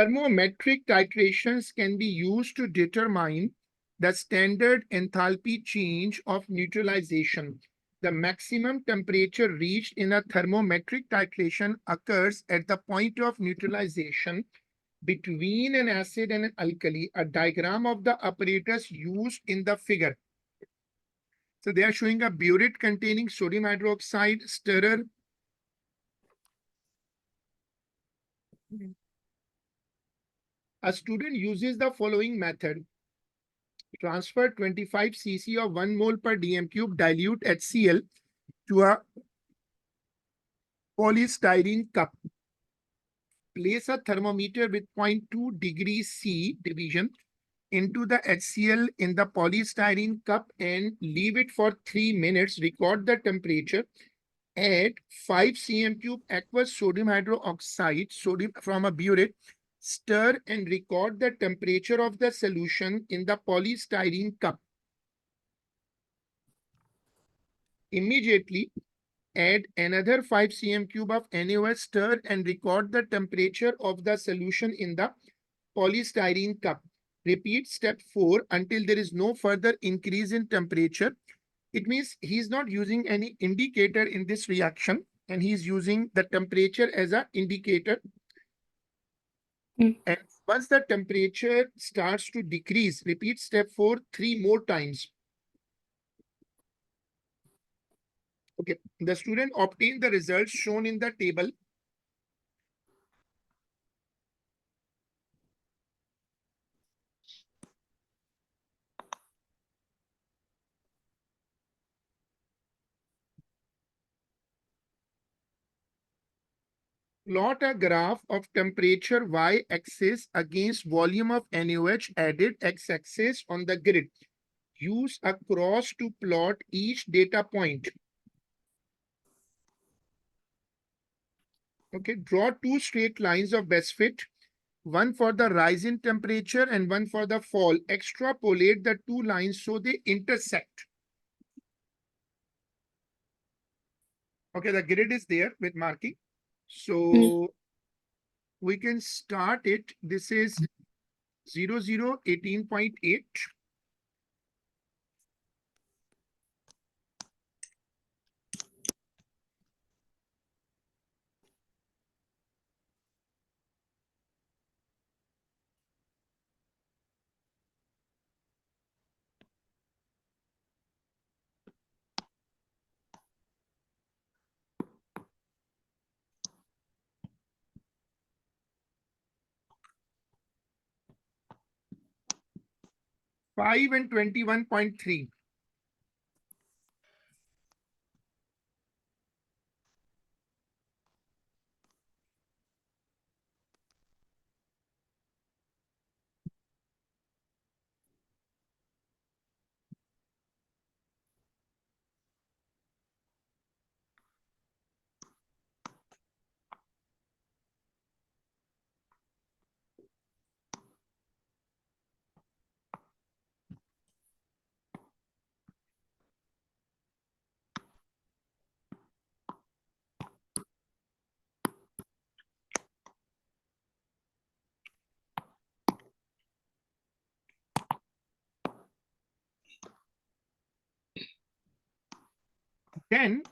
Thermometric titrations can be used to determine the standard enthalpy change of neutralization. The maximum temperature reached in a thermometric titration occurs at the point of neutralization between an acid and an alkali. A diagram of the apparatus used in the figure. So they are showing a burette containing sodium hydroxide stirrer. A student uses the following method. Transfer 25 cc of 1 mole per dm cube dilute HCl to a polystyrene cup. Place a thermometer with 0.2 degrees C division into the HCl in the polystyrene cup and leave it for 3 minutes. Record the temperature. Add 5 cm cube aqueous sodium hydroxide from a burette. Stir and record the temperature of the solution in the polystyrene cup. Immediately add another 5 cm cube of NaOH, stir and record the temperature of the solution in the polystyrene cup. Repeat step 4 until there is no further increase in temperature. It means he's not using any indicator in this reaction and he's using the temperature as an indicator. And once the temperature starts to decrease, repeat step 4 3 more times. Okay, the student obtained the results shown in the table. Plot a graph of temperature y-axis against volume of NaOH added x-axis on the grid. Use a cross to plot each data point. Okay, draw 2 straight lines of best fit, one for the rise in temperature and one for the fall. Extrapolate the 2 lines so they intersect. Okay, the grid is there with marking. So we can start it. This is 18.8. 5 and 21.3. Then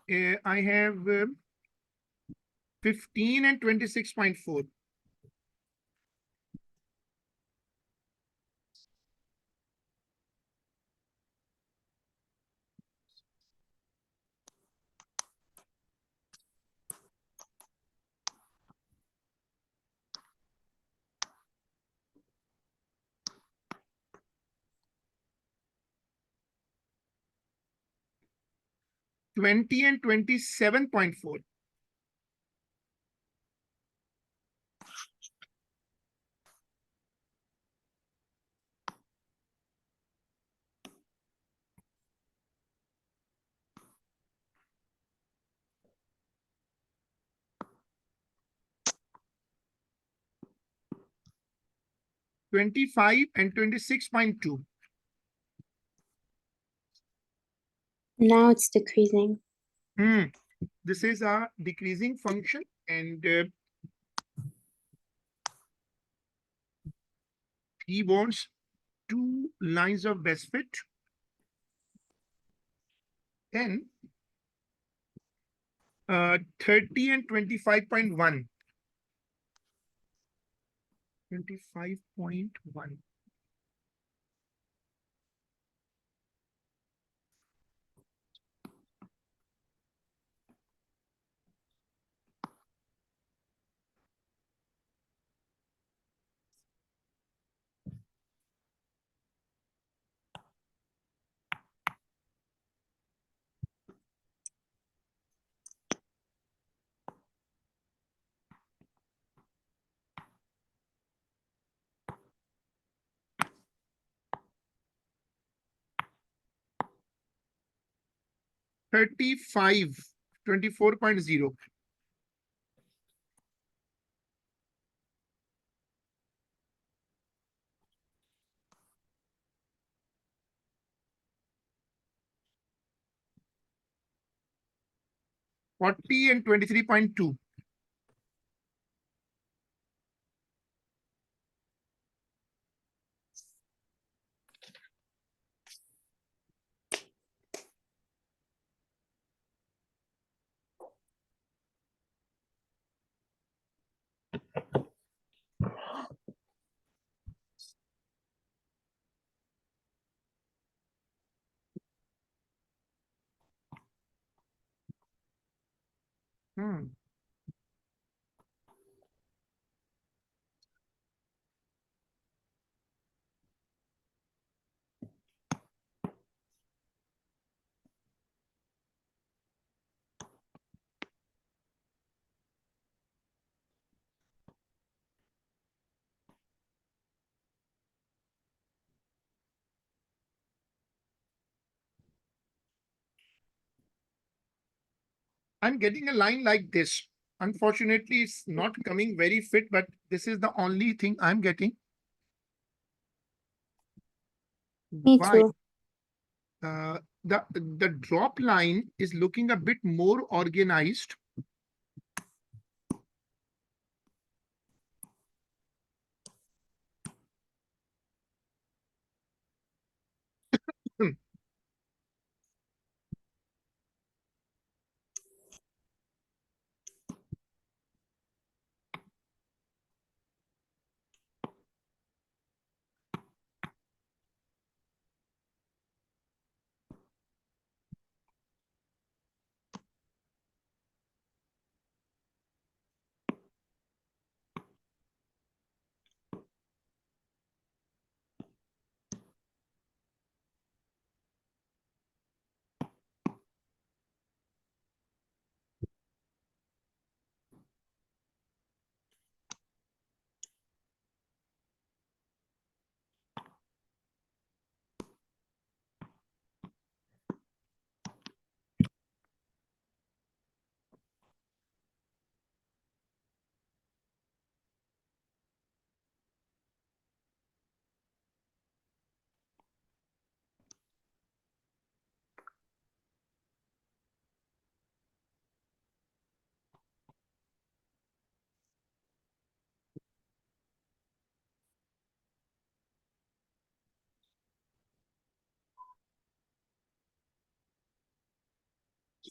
I have 15 and 26.4. $20 and 27.4. $25 and 26.2. Now it's decreasing. This is a decreasing function, and He wants two lines of best fit. Then 30 and 25.1. 25.1. 35, 24.0. 40 and 23.2. Hmm. I'm getting a line like this. Unfortunately, it's not coming very fit, but this is the only thing I'm getting. Me Why? too. The drop line is looking a bit more organized.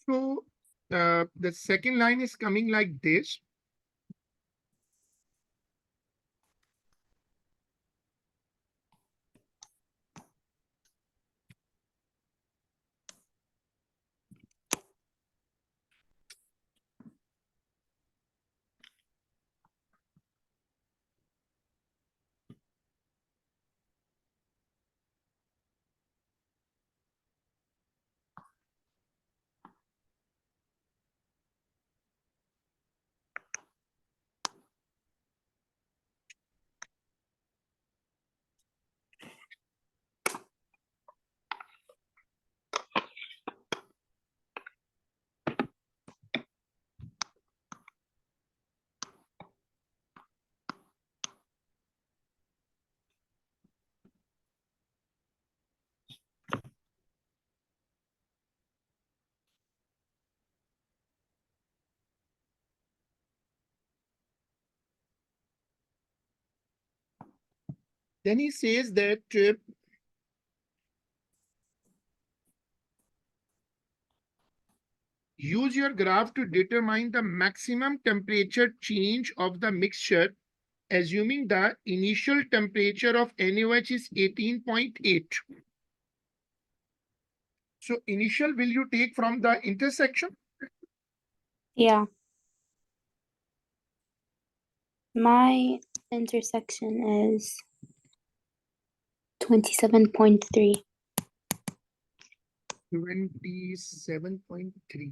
So the second line is coming like this. Then he says that use your graph to determine the maximum temperature change of the mixture, assuming the initial temperature of NaOH is 18.8. So initial will you take from the intersection? Yeah. My intersection is 27.3. 27.3.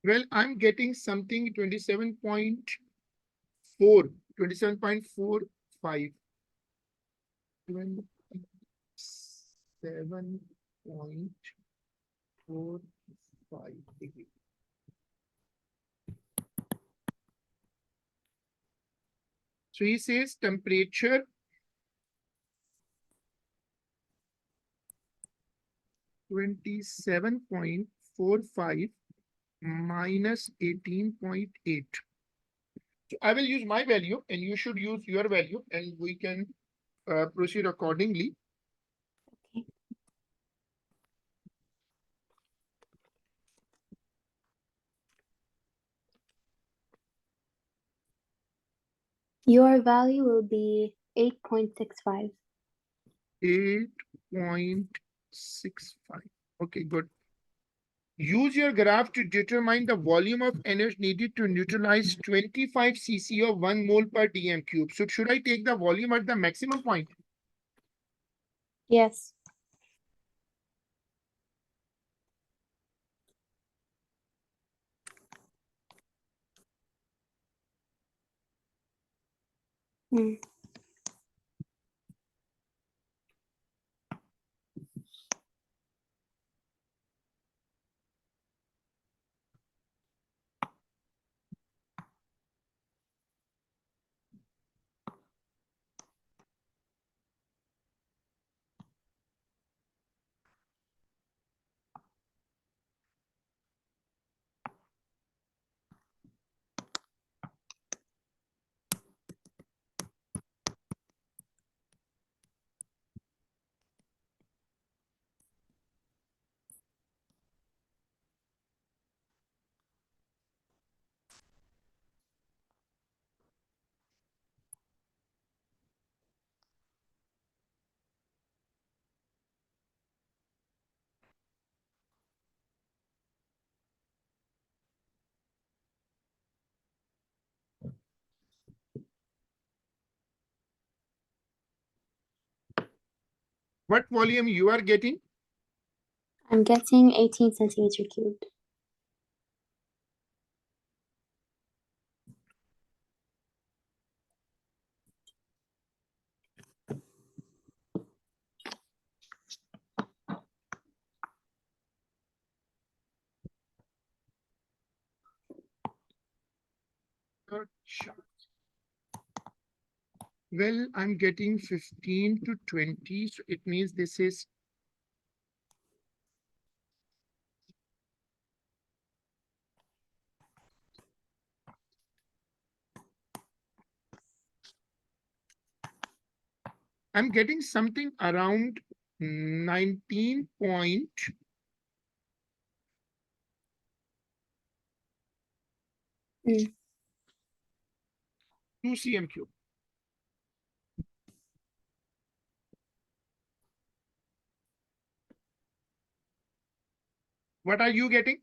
Well, I'm getting something 27.4, 27.45. 27.45 degree. So he says temperature 27.45 minus 18.8. So I will use my value and you should use your value and we can proceed accordingly. Okay. Your value will be 8.65. 8.65. Okay, good. Use your graph to determine the volume of energy needed to neutralize 25 cc of 1 mole per dm cube. So should I take the volume at the maximum point? Yes. Mm. What volume you are getting? I'm getting 18 centimeter cubed. Acha. Well, I'm getting 15 to 20. So it means this is I'm getting something around 19.2 Mm. cm cube. What are you getting?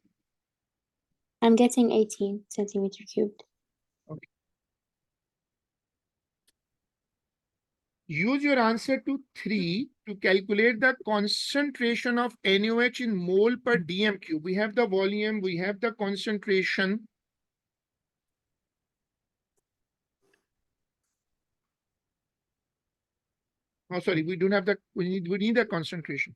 I'm getting 18 centimeter cubed. Okay. Use your answer to 3 to calculate the concentration of NaOH in mole per dm cube. We have the volume, we have the concentration. Oh, sorry, we don't have the, we need the concentration.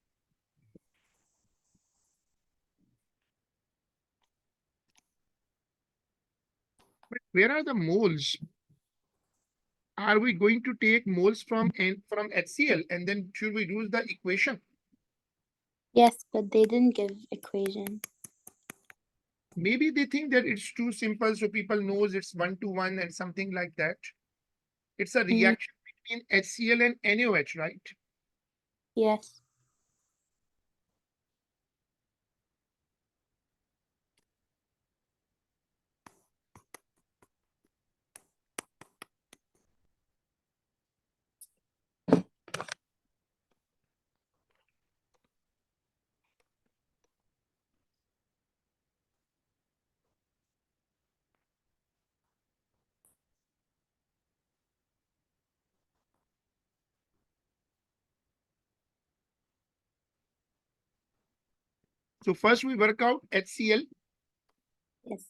But where are the moles? Are we going to take moles from HCl and then should we use the equation? Yes, but they didn't give equation. Maybe they think that it's too simple, so people knows it's 1 to 1 and something like that. It's a reaction between HCl and NaOH, right? Yes. So first we work out HCl. Yes.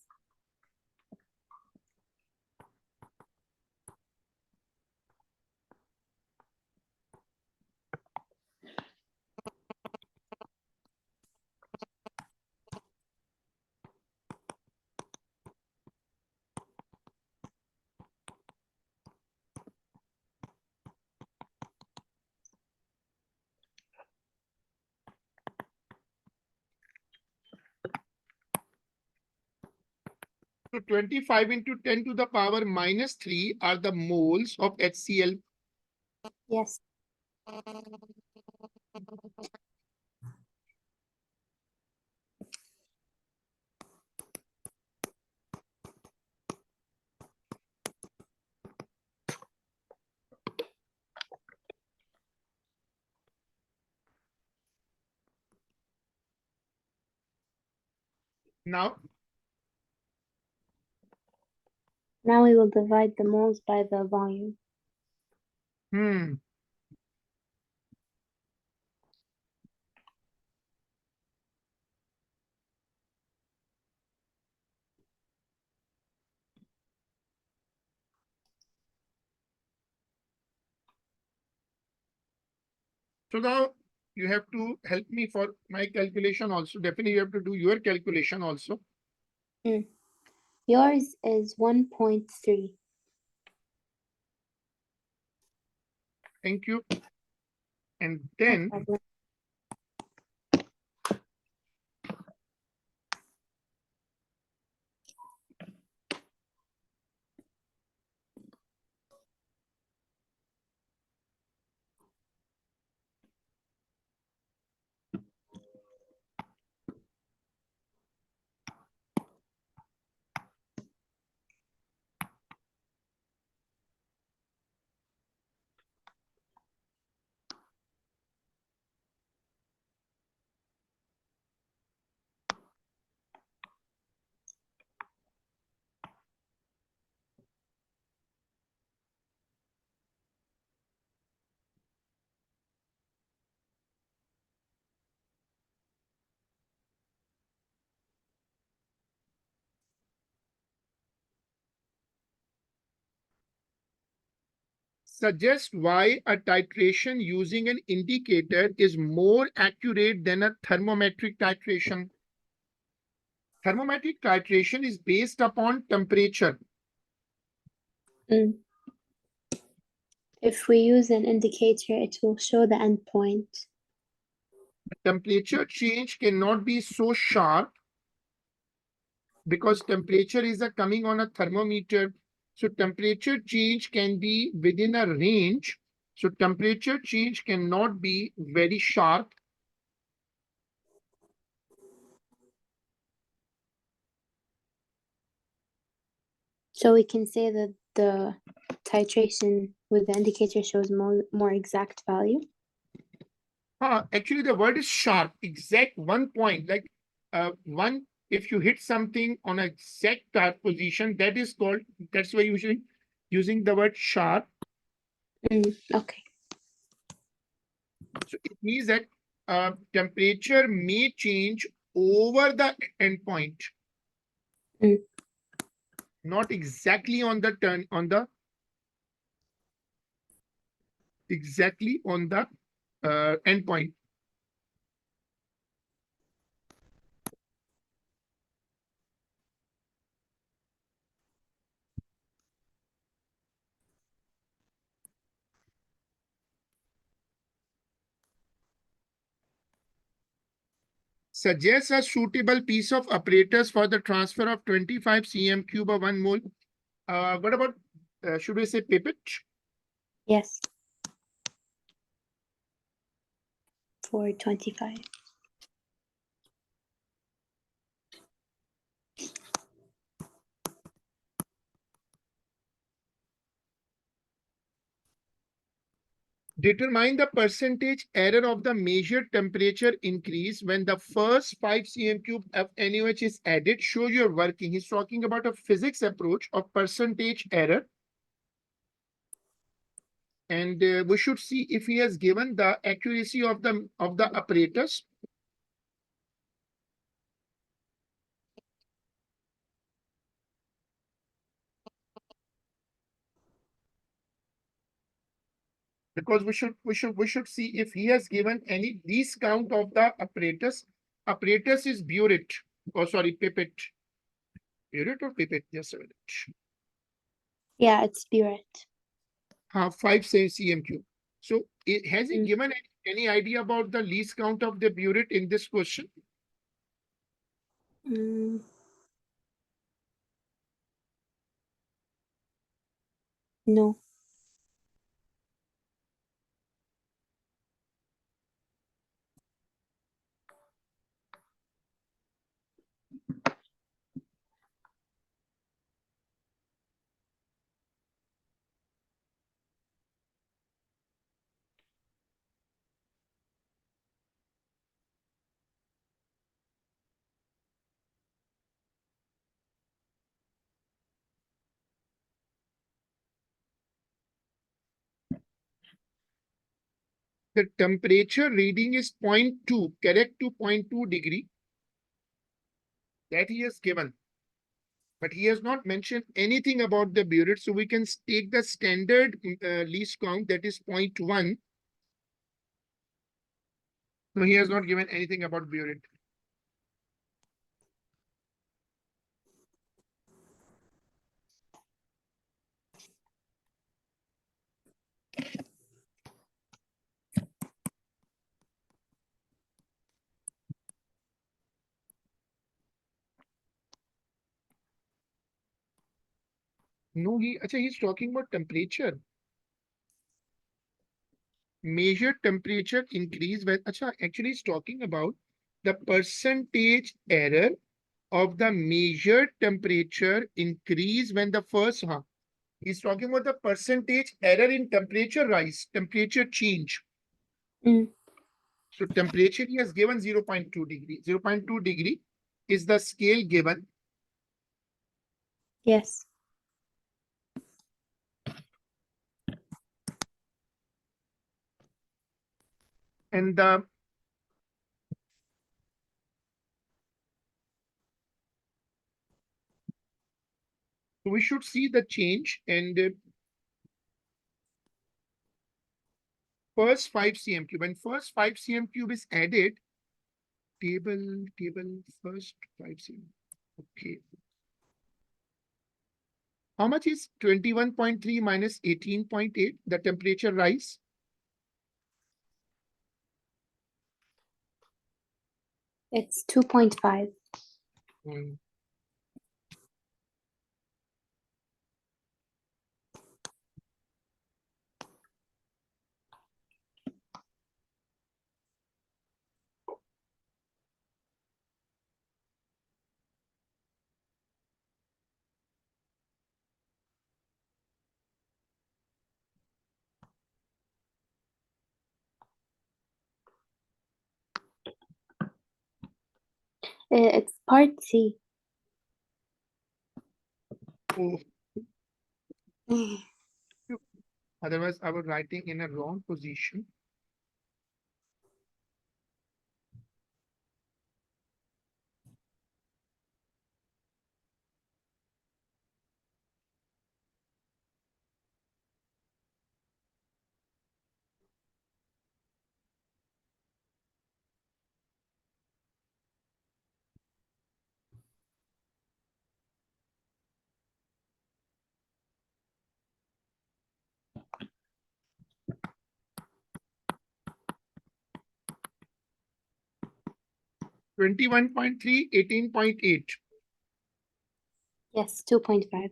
So 25 into 10 to the power minus 3 are the moles of HCl. Yes. Now, Now we will divide the moles by the volume. hmm, so now you have to help me for my calculation also. Definitely you have to do your calculation also. Yours is 1.3. Thank you. And No then problem. suggest why a titration using an indicator is more accurate than a thermometric titration. Thermometric titration is based upon temperature. Mm. If we use an indicator, it will show the endpoint. Temperature change cannot be so sharp because temperature is coming on a thermometer. So temperature change can be within a range. So temperature change cannot be very sharp. So we can say that the titration with the indicator shows more exact value. Actually, the word is sharp, exact 1 point. Like one, if you hit something on a exact position, that is called, that's why usually using the word sharp. Okay. So it means that temperature may change over the endpoint, Mm. not exactly on the turn, on the exactly on the endpoint. Suggest a suitable piece of apparatus for the transfer of 25 cm cube or 1 mole. What about, should we say pipette? Yes. For 25. Determine the percentage error of the measured temperature increase when the first 5 cm cube of NaOH is added. Show your working. He's talking about a physics approach of percentage error. And we should see if he has given the accuracy of the apparatus. Because we should see if he has given any least count of the apparatus. Apparatus is burette. Oh, sorry, pipette. Burette or pipette? Just a minute. Yeah, it's burette. 5 cm cube. So has he Mm. given any idea about the least count of the burette in this question? Mm. No. The temperature reading is 0.2, correct, to 0.2 degree. That he has given. But he has not mentioned anything about the burette. So we can take the standard least count, that is 0.1. So he has not given anything about burette. No, he's talking about temperature. Measured temperature increase when, actually he's talking about the percentage error of the measured temperature increase when the first, he's talking about the percentage error in temperature rise, temperature change. Mm. So temperature he has given 0.2 degree. 0.2 degree is the scale given. Yes. And we should see the change, and first 5 cm cube. When first 5 cm cube is added, table first 5 cm. Okay. How much is 21.3 minus 18.8? The temperature rise. It's 2.5. Hmm. It's part C. Oh, Mm. otherwise I was writing in a wrong position. 21.3, 18.8. Yes, 2.5.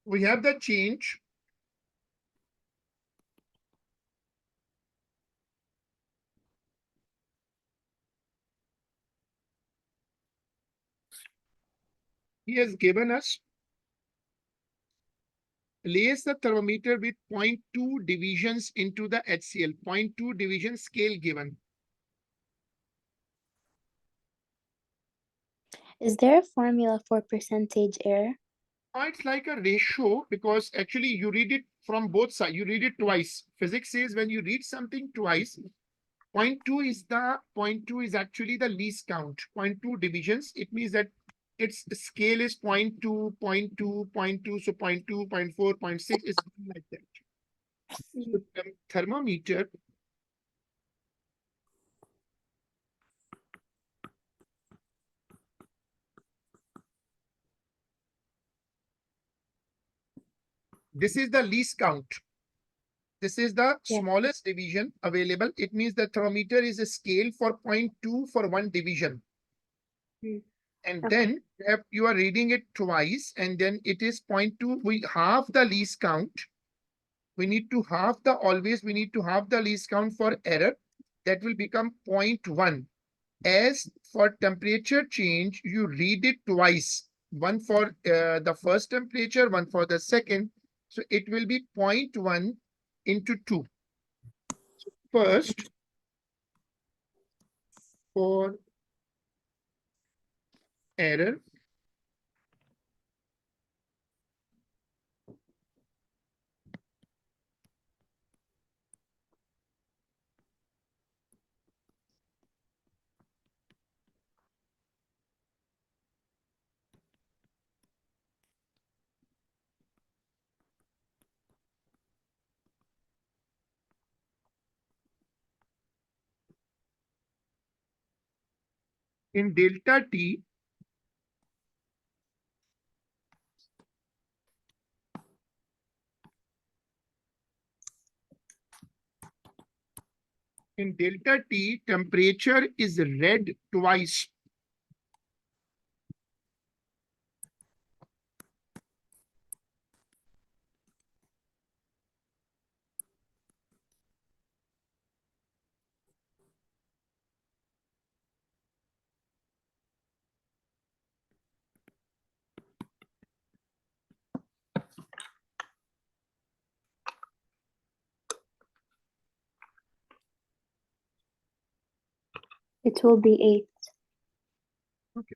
We have the change. He has given us, place the thermometer with 0.2 divisions into the HCl, 0.2 division scale given. Is there a formula for percentage error? It's like a ratio because actually you read it from both sides. You read it twice. Physics says when you read something twice, 0.2 is actually the least count. 0.2 divisions. It means that its scale is 0.2, 0.2, 0.2, so 0.2, 0.4, 0.6 is like that. So thermometer this is the least count. This is the Yeah. smallest division available. It means the thermometer is a scale for 0.2 for one division. And Okay. then if you are reading it twice, and then it is 0.2, we halve the least count. We need to halve the, always we need to halve the least count for error. That will become 0.1. As for temperature change, you read it twice. One for the first temperature, one for the second. So it will be 0.1 into 2. First, for error, in delta T, in delta T, temperature is read twice. It will be 8%. Okay.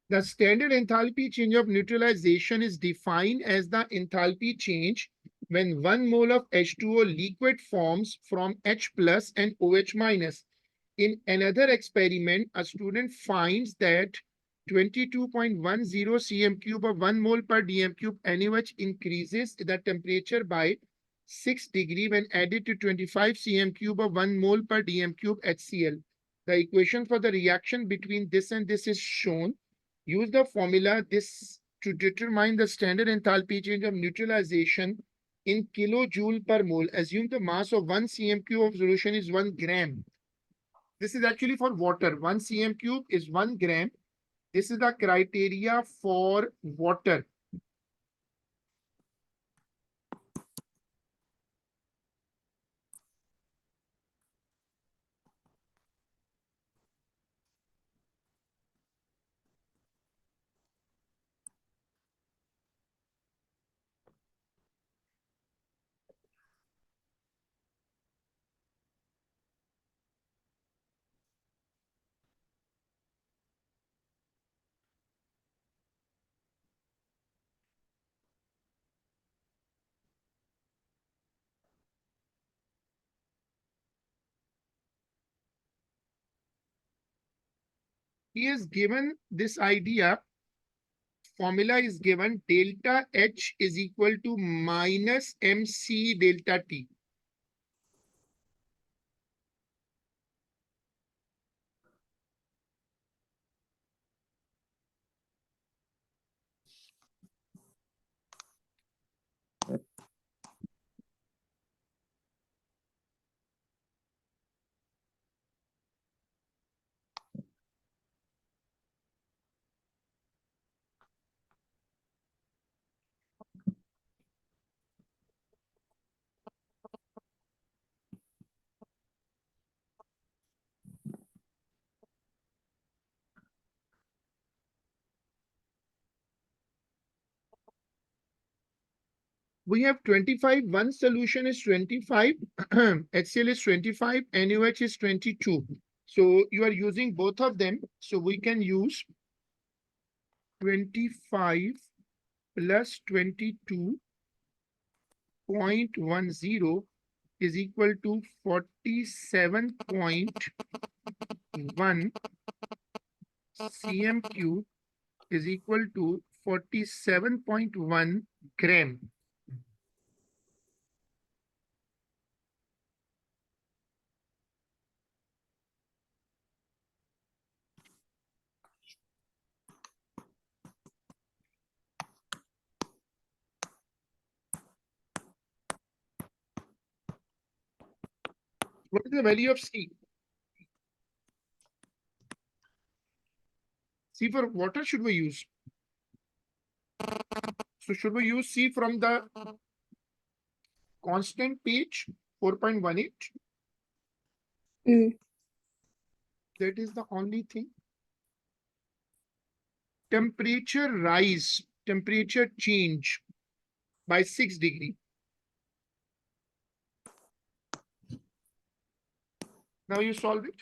The standard enthalpy change of neutralization is defined as the enthalpy change when 1 mole of H2O liquid forms from H plus and OH minus. In another experiment, a student finds that 22.10 cm cube of 1 mole per dm cube NaOH increases the temperature by 6 degree when added to 25 cm cube of 1 mole per dm cube HCl. The equation for the reaction between this and this is shown. Use the formula this to determine the standard enthalpy change of neutralization in kilojoule per mole. Assume the mass of 1 cm cube of solution is 1 gram. This is actually for water. 1 cm cube is 1 gram. This is the criteria for water. he is given this idea. Formula is given delta H is equal to minus MC delta T. We have 25. One solution is 25. HCl is 25. NaOH is 22. So you are using both of them. So we can use 25 plus 22.10 is equal to 47.1 cm³ is equal to 47.1 gram. What is the value of C? C for water should we use? So should we use C from the constant page 4.18? Mm. That is the only thing. Temperature rise, temperature change by 6 degrees. Now you solve it.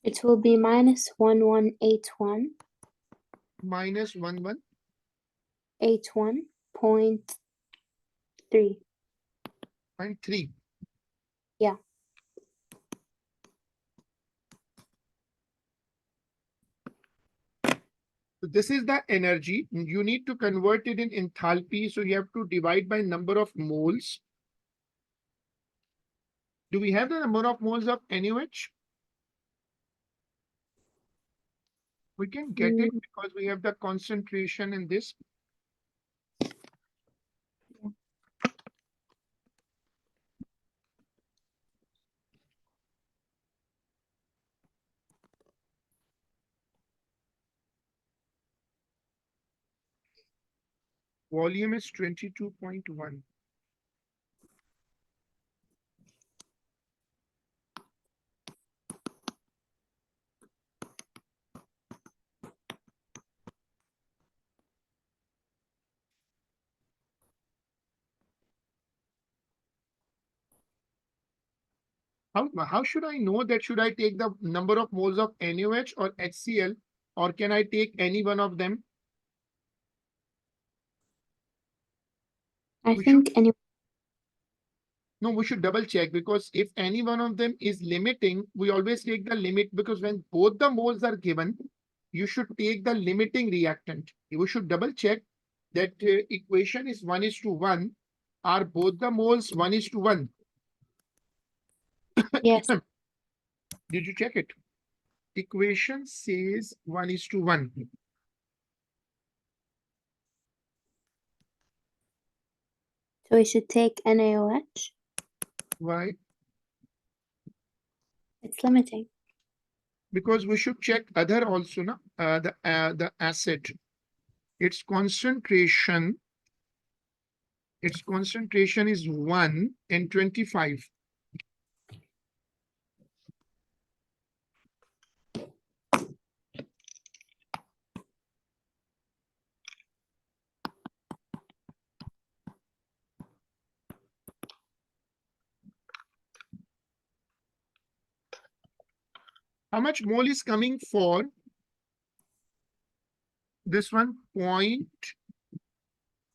It will be minus 1181. Minus 11. 81.3. 3. Yeah. So this is the energy. You need to convert it in enthalpy. So you have to divide by number of moles. Do we have the number of moles of NaOH? We can get it because we have the concentration in this. Volume is 22.1. How should I know that? Should I take the number of moles of NaOH or HCl, or can I take any one of them? I We should think any no, we should double check, because if any one of them is limiting, we always take the limit, because when both the moles are given, you should take the limiting reactant. We should double check that equation is 1:1. Are both the moles 1:1? yes. Did you check it? Equation says 1:1. So we should take NaOH. Why? It's limiting. Because we should check other also, na? The acid. Its concentration is 1 in 25. How much mole is coming for this one?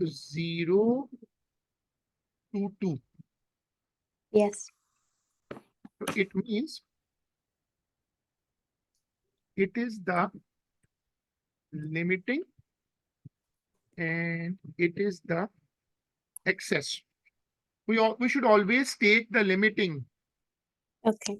0 to 2. Yes. So it means it is the limiting and it is the excess. We should always take the limiting. Okay.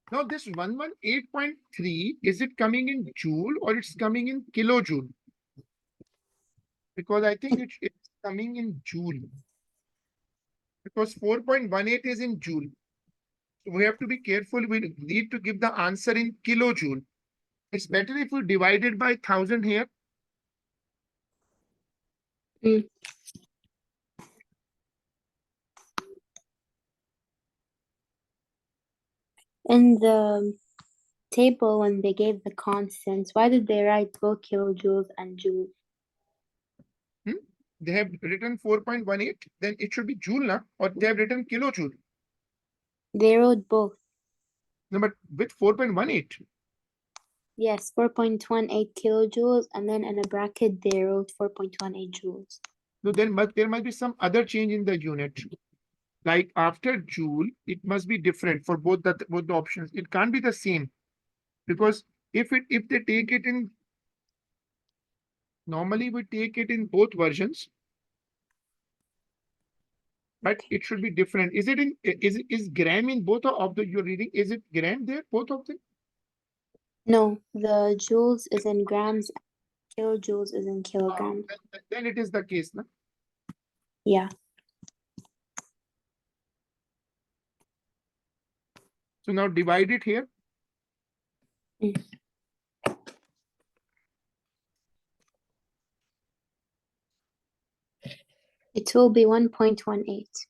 Now this 118.3, is it coming in joule or it's coming in kilojoule? Because I think it's coming in joule. Because 4.18 is in joule. So we have to be careful. We need to give the answer in kilojoule. It's better if we divide it by 1000 here. Mm. In the table, when they gave the constants, why did they write both kilojoules and joules? They have written 4.18, then it should be joule, na? Or they have written kilojoule. They wrote both. No, but with 4.18. Yes, 4.18 kilojoules, and then in a bracket they wrote 4.18 joules. So then there might be some other change in the unit. Like after joule, it must be different for both the options. It can't be the same because if they take it in, normally we take it in both versions, but it should be different. Is it in is gram in both of the you're reading? Is it gram there, both of them? No, the joules is in grams, kilojoules is in kilograms. Then it is the case, na? Yeah. So now divide it here. Mm. It will be 1.18.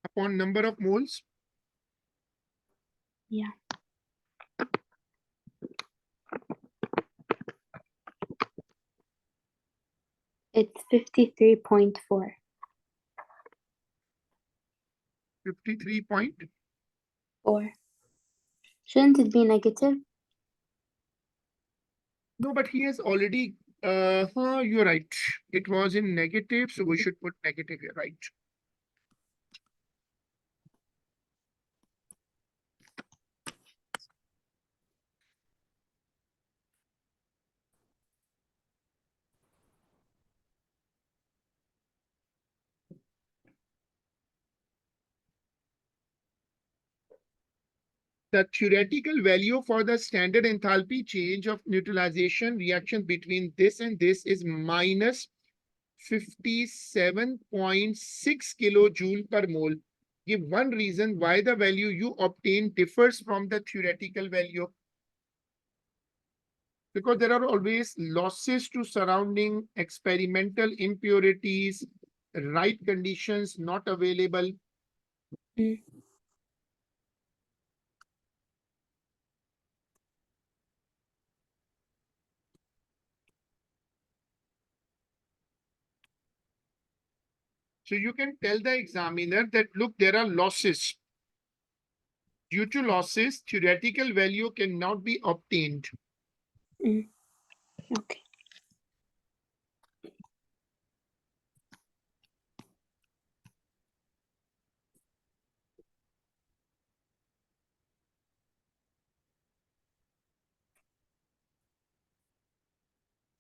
Upon number of moles. Yeah. It's 53.4. 53 point. 4. Shouldn't it be negative? No, but he has already, you're right. It was in negative, so we should put negative here, right? The theoretical value for the standard enthalpy change of neutralization reaction between this and this is minus 57.6 kilojoule per mole. Give one reason why the value you obtain differs from the theoretical value. Because there are always losses to surrounding, experimental impurities, right conditions not available. Mm. So you can tell the examiner that, look, there are losses. Due to losses, theoretical value cannot be obtained. Mm. Okay.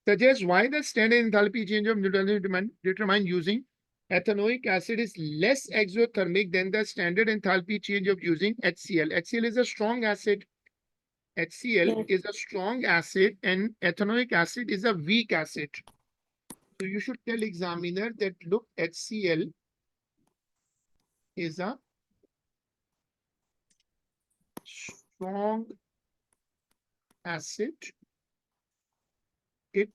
Suggest why the standard enthalpy change of neutrality determined using Ethanoic acid is less exothermic than the standard enthalpy change of using HCl. HCl is a strong acid. HCl Yeah. is a strong acid and ethanoic acid is a weak acid. So you should tell examiner that look, HCl is a strong acid. It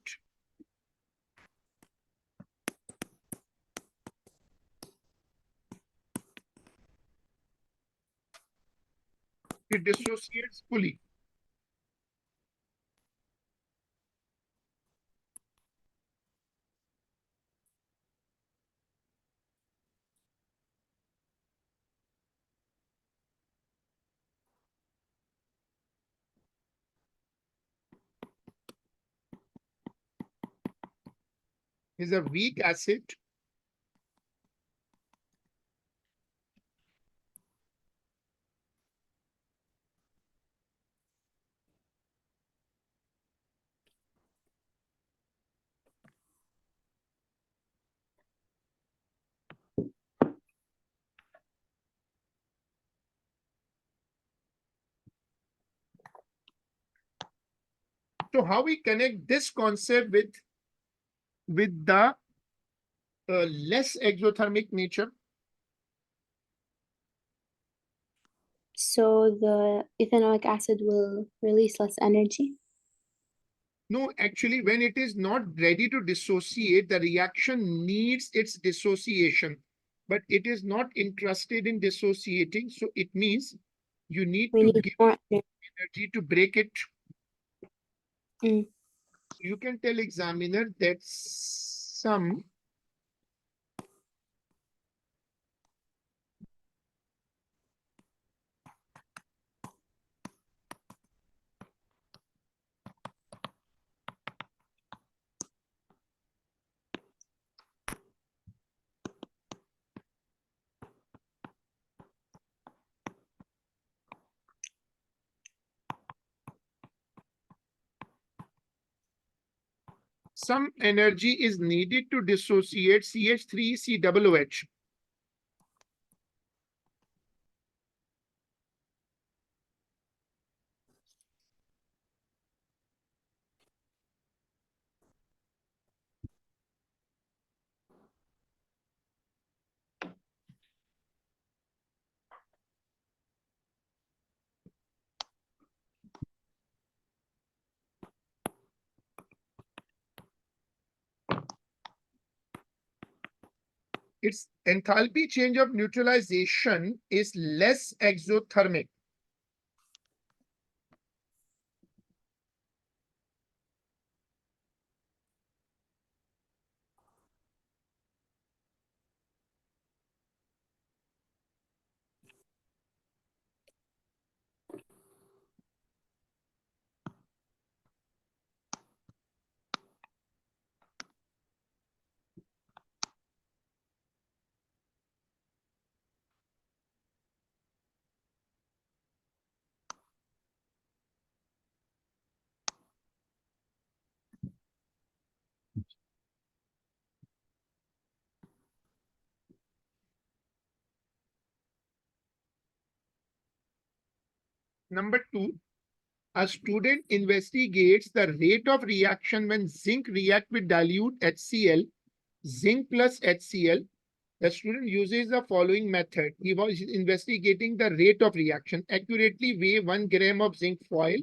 dissociates fully. Is a weak acid. So how we connect this concept with the less exothermic nature? So the ethanoic acid will release less energy. No, actually, when it is not ready to dissociate, the reaction needs its dissociation, but it is not interested in dissociating. So it means you need We to need give more energy. energy to break it. Mm. You can tell examiner that some energy is needed to dissociate CH3COOH. Its enthalpy change of neutralization is less exothermic. Number two, a student investigates the rate of reaction when zinc react with dilute HCl, zinc plus HCl. The student uses the following method. He was investigating the rate of reaction. Accurately weigh 1 gram of zinc foil,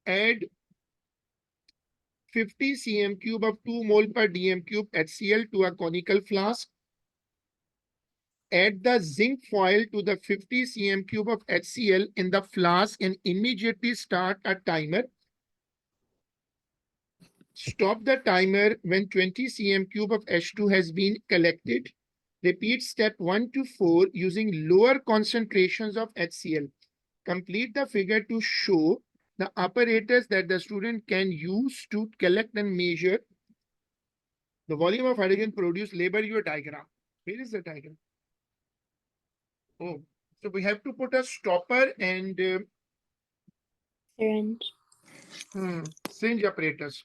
add 50 cm cube of 2 mole per dm cube HCl to a conical flask. Add the zinc foil to the 50 cm cube of HCl in the flask and immediately start a timer. Stop the timer when 20 cm cube of H2 has been collected. Repeat step 1 to 4 using lower concentrations of HCl. Complete the figure to show the apparatus that the student can use to collect and measure the volume of hydrogen produced. Label your diagram. Where is the diagram? Oh, so we have to put a stopper and Syringe. syringe apparatus.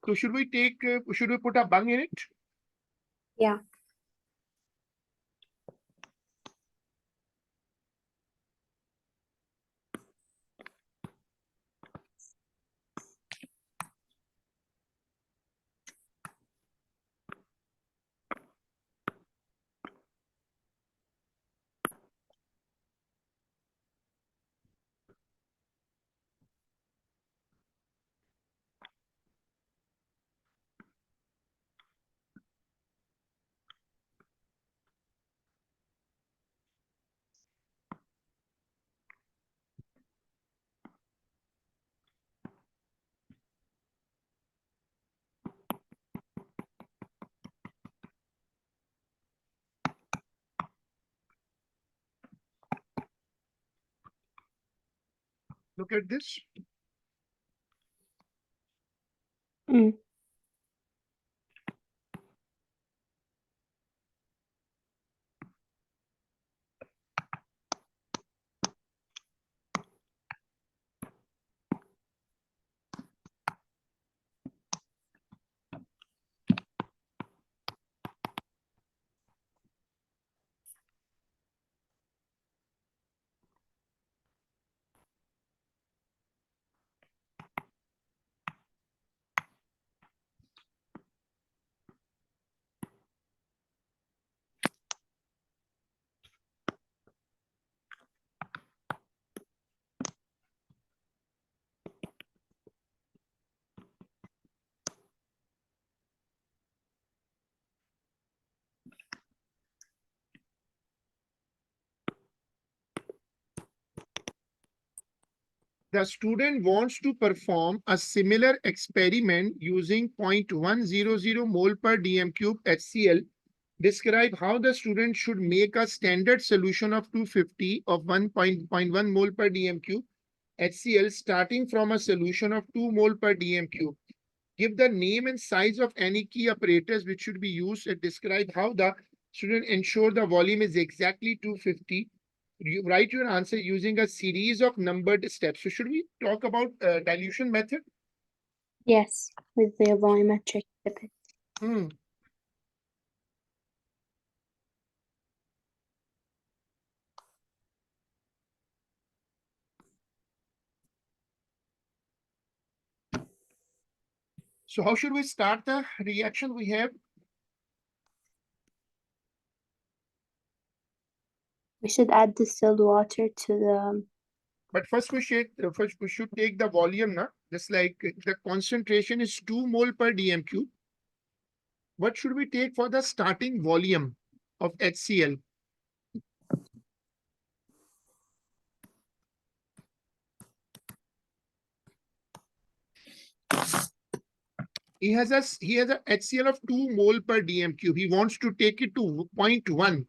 So should we put a bung in it? Yeah. Look at this. Mm. The student wants to perform a similar experiment using 0.100 mole per dm cube HCl. Describe how the student should make a standard solution of 250 of 1.1 mole per dm cube HCl starting from a solution of 2 mole per dm cube. Give the name and size of any key apparatus which should be used and describe how the student ensure the volume is exactly 250. You write your answer using a series of numbered steps. So should we talk about dilution method? Yes, with the volumetric pipette. Hmm. So how should we start the reaction we have? We should add distilled water to the. But first we should take the volume, na? Just like the concentration is 2 mole per dm cube. What should we take for the starting volume of HCl? He has a HCl of 2 mole per dm cube. He wants to take it to 0.1.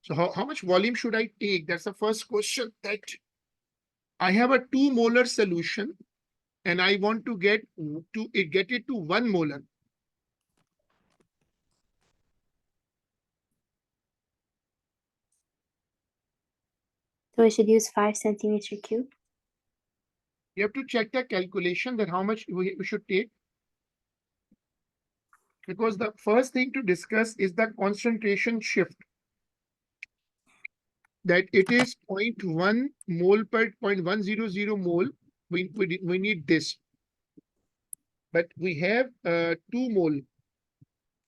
So how much volume should I take? That's the first question. That I have a 2 molar solution and I want to get it to 1 molar. So we should use 5 centimeter cube. You have to check the calculation that how much we should take. Because the first thing to discuss is the concentration shift. That it is 0.1 mole per 0.100 mole. We need this. But we have 2 mole.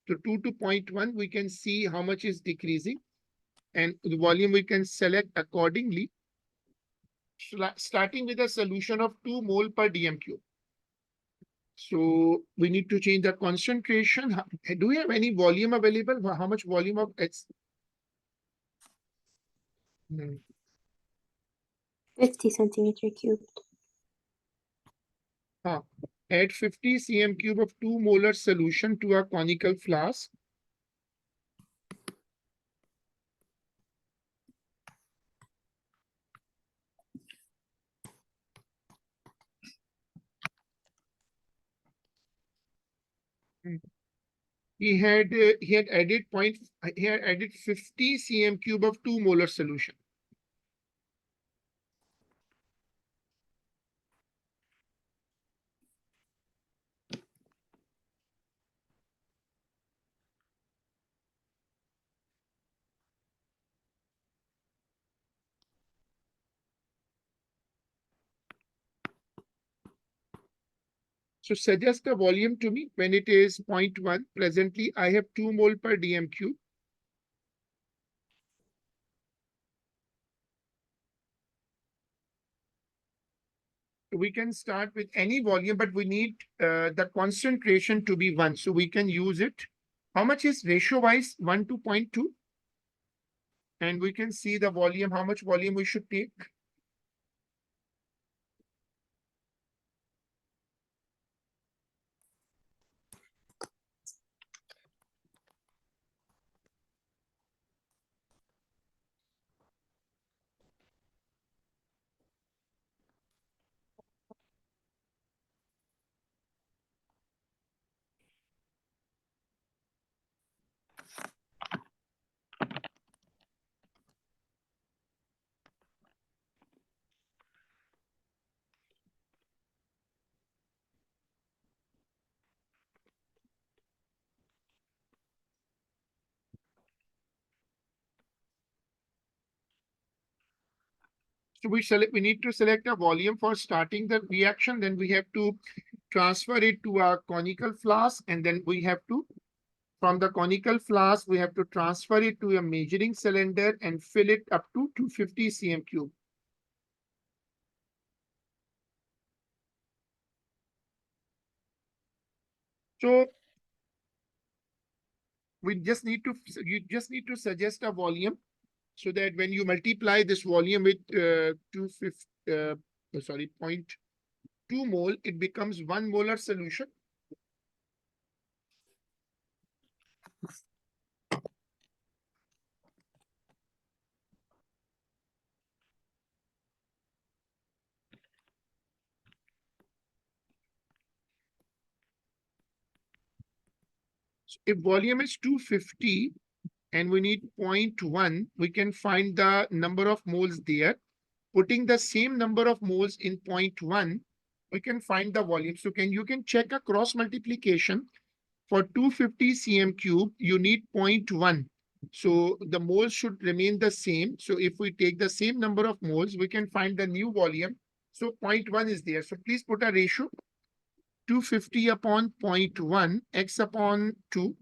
So 2 to 0.1, we can see how much is decreasing. And the volume we can select accordingly. Starting with a solution of 2 mole per dm cube. So we need to change the concentration. Do we have any volume available? How much volume of H? 50 centimeter cube. Add 50 cm cube of 2 molar solution to a conical flask. He had added 50 cm cube of 2 molar solution. So suggest a volume to me when it is 0.1. Presently, I have 2 mole per dm cube. We can start with any volume, but we need the concentration to be 1. So we can use it. How much is ratio-wise 1 to 0.2? And we can see the volume, how much volume we should take. So we need to select a volume for starting the reaction. Then we have to transfer it to a conical flask. And then we have to, from the conical flask, we have to transfer it to a measuring cylinder and fill it up to 250 cm cube. So you just need to suggest a volume so that when you multiply this volume with 250, sorry, 0.2 mole, it becomes 1 molar solution. So if volume is 250 and we need 0.1, we can find the number of moles there. Putting the same number of moles in 0.1, we can find the volume. So you can check a cross multiplication. For 250 cm cube, you need 0.1. So the moles should remain the same. So if we take the same number of moles, we can find the new volume. So 0.1 is there. So please put a ratio 250 upon 0.1, x upon 2.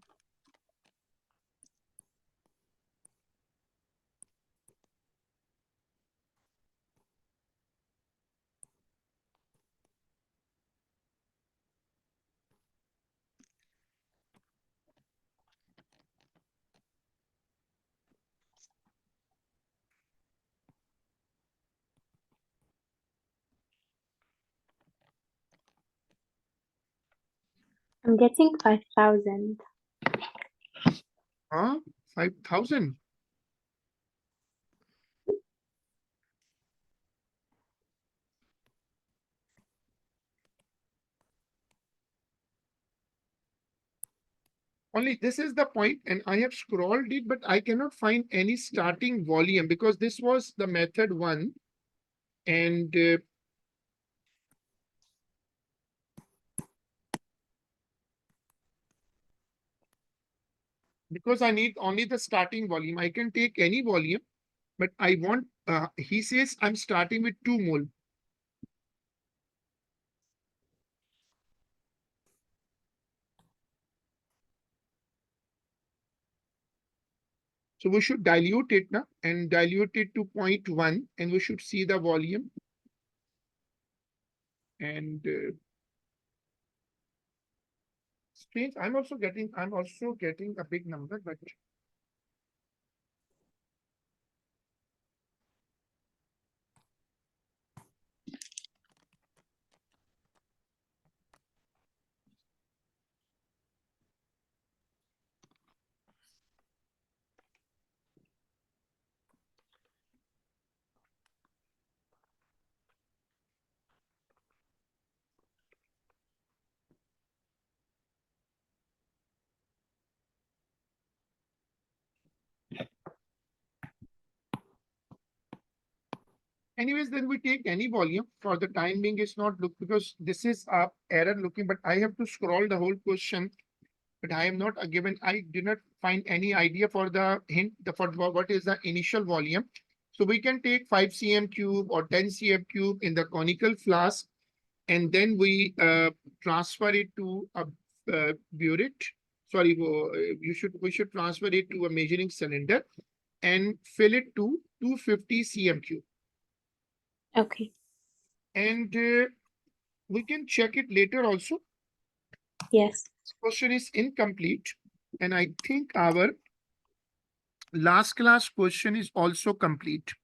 I'm getting 5,000. 5,000. Only this is the point, and I have scrolled it, but I cannot find any starting volume because this was the method 1. And because I need only the starting volume, I can take any volume, but I want, he says I'm starting with 2 mole. So we should dilute it now and dilute it to 0.1, and we should see the volume. And strange, I'm also getting a big number, but anyways, then we take any volume. For the time being, it's not look because this is error looking, but I have to scroll the whole question. But I am not given. I did not find any idea for the hint for what is the initial volume. So we can take 5 cm cube or 10 cm cube in the conical flask. and then we transfer it to a burette. Sorry, we should transfer it to a measuring cylinder and fill it to 250 cm3. Okay. And we can check it later also. Yes. This question is incomplete, and I think our last class question is also complete.